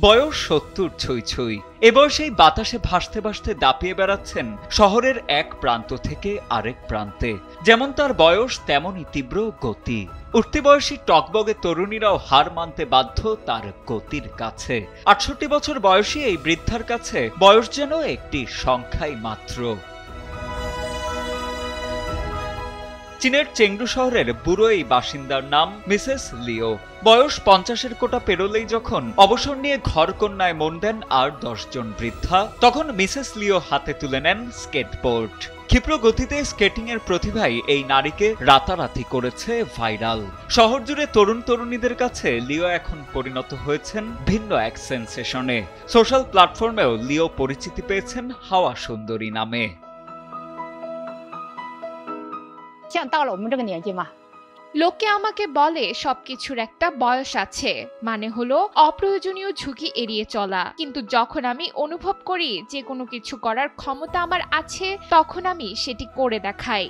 বয়স ৭০ ছুঁই ছুঁই। এ বয়সেই বাতাসে ভাসতে ভাসতে দাপিয়ে বেড়াচ্ছেন শহরের এক প্রান্ত থেকে আরেক প্রান্তে। যেমন তার বয়স তেমনই তীব্র গতি। উঠতি বয়সী টকবগে তরুণীরাও হার মানতে বাধ্য তার গতির কাছে। ৬৮ বছর বয়সী এই বৃদ্ধার কাছে বয়স যেন একটি সংখ্যাই মাত্র। চীনের চেংডু শহরের বুড়ো এই বাসিন্দার নাম মিসেস লিও। বয়স ৫০-এর কোটা পেরোলেই যখন অবসর নিয়ে ঘরকন্যায় মন দেন আর ১০ জন বৃদ্ধা, তখন মিসেস লিও হাতে তুলে নেন স্কেটবোর্ড। ক্ষিপ্র গতিতে স্কেটিং এর প্রতিভাই এই নারীকে রাতারাতি করেছে ভাইরাল। শহর জুড়ে তরুণ তরুণীদের কাছে লিও এখন পরিণত হয়েছেন ভিন্ন এক সেন্সেশনে। সোশ্যাল প্ল্যাটফর্মেও লিও পরিচিতি পেয়েছেন হাওয়া সুন্দরী নামে। 像到了我们这个年纪嘛， লোকে আমাকে বলে সবকিছুর একটা বয়স আছে, মানে হলো অপ্রয়োজনীয় ঝুঁকি এড়িয়ে চলা। কিন্তু যখন আমি অনুভব করি যে কোনো কিছু করার ক্ষমতা আমার আছে, তখন আমি সেটি করে দেখাই।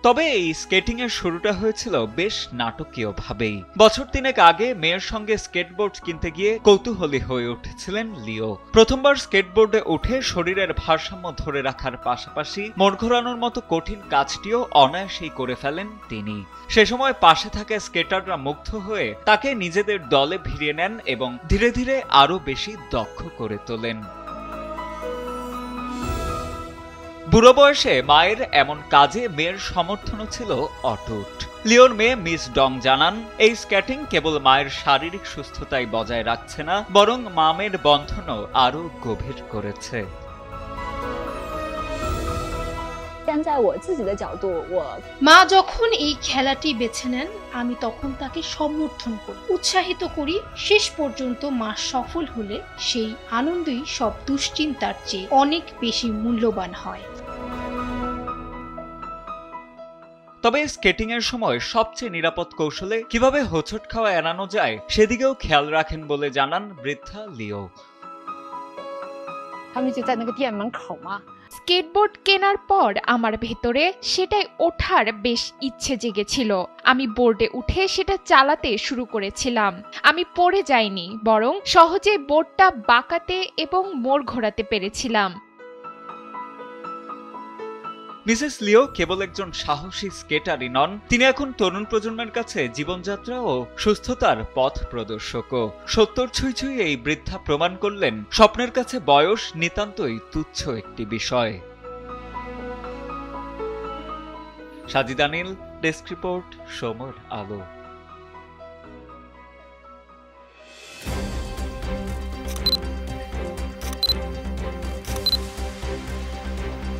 তবে এই স্কেটিং এর শুরুটা হয়েছিল বেশ নাটকীয় ভাবেই। বছর ৩ আগে মেয়ের সঙ্গে স্কেটবোর্ড কিনতে গিয়ে কৌতূহলী হয়ে উঠেছিলেন লিও। প্রথমবার স্কেটবোর্ডে উঠে শরীরের ভারসাম্য ধরে রাখার পাশাপাশি মন ঘোরানোর মতো কঠিন কাজটিও অনায়াসেই করে ফেলেন তিনি। সে সময় পাশে থাকা স্কেটাররা মুগ্ধ হয়ে তাকে নিজেদের দলে ভিড়িয়ে নেন এবং ধীরে ধীরে আরো বেশি দক্ষ করে তোলেন। বুড়ো বয়সে মায়ের এমন কাজে মেয়ের সমর্থনও ছিল অটুট। লিওর মেয়ে মিস ডং জানান, এই স্কেটিং কেবল মায়ের শারীরিক সুস্থতাই বজায় রাখছে না, বরং মামের বন্ধনও আরো গভীর করেছে। 站在我自己的角度，我 মা যখন এই খেলাটি বেছে নেন, আমি তখন তাকে সমর্থন করি, উৎসাহিত করি। শেষ পর্যন্ত মা সফল হলে সেই আনন্দই সব দুশ্চিন্তার চেয়ে অনেক বেশি মূল্যবান হয়। তবে স্কেটিং এর সময় সবচেয়ে নিরাপদ কৌশলে কিভাবে হোঁচট খাওয়া এড়ানো যায় সেদিকেও খেয়াল রাখেন বলে জানান বৃদ্ধা লিও। 他们就在那个店门口嘛， স্কেটবোর্ড কেনার পর আমার ভেতরে সেটাই ওঠার বেশ ইচ্ছে জেগেছিল। আমি বোর্ডে উঠে সেটা চালাতে শুরু করেছিলাম। আমি পড়ে যাইনি, বরং সহজে বোর্ডটা বাঁকাতে এবং মোড় ঘোরাতে পেরেছিলাম। মিসেস লিও কেবল একজন সাহসী স্কেটারই নন, তিনি এখন তরুণ প্রজন্মের কাছে জীবনযাত্রা ও সুস্থতার পথ প্রদর্শকও। ৭০ ছুঁই ছুঁই এই বৃদ্ধা প্রমাণ করলেন স্বপ্নের কাছে বয়স নিতান্তই তুচ্ছ একটি বিষয়। সাজিদ আনিল, ডেস্ক রিপোর্ট, সময়ের আলো।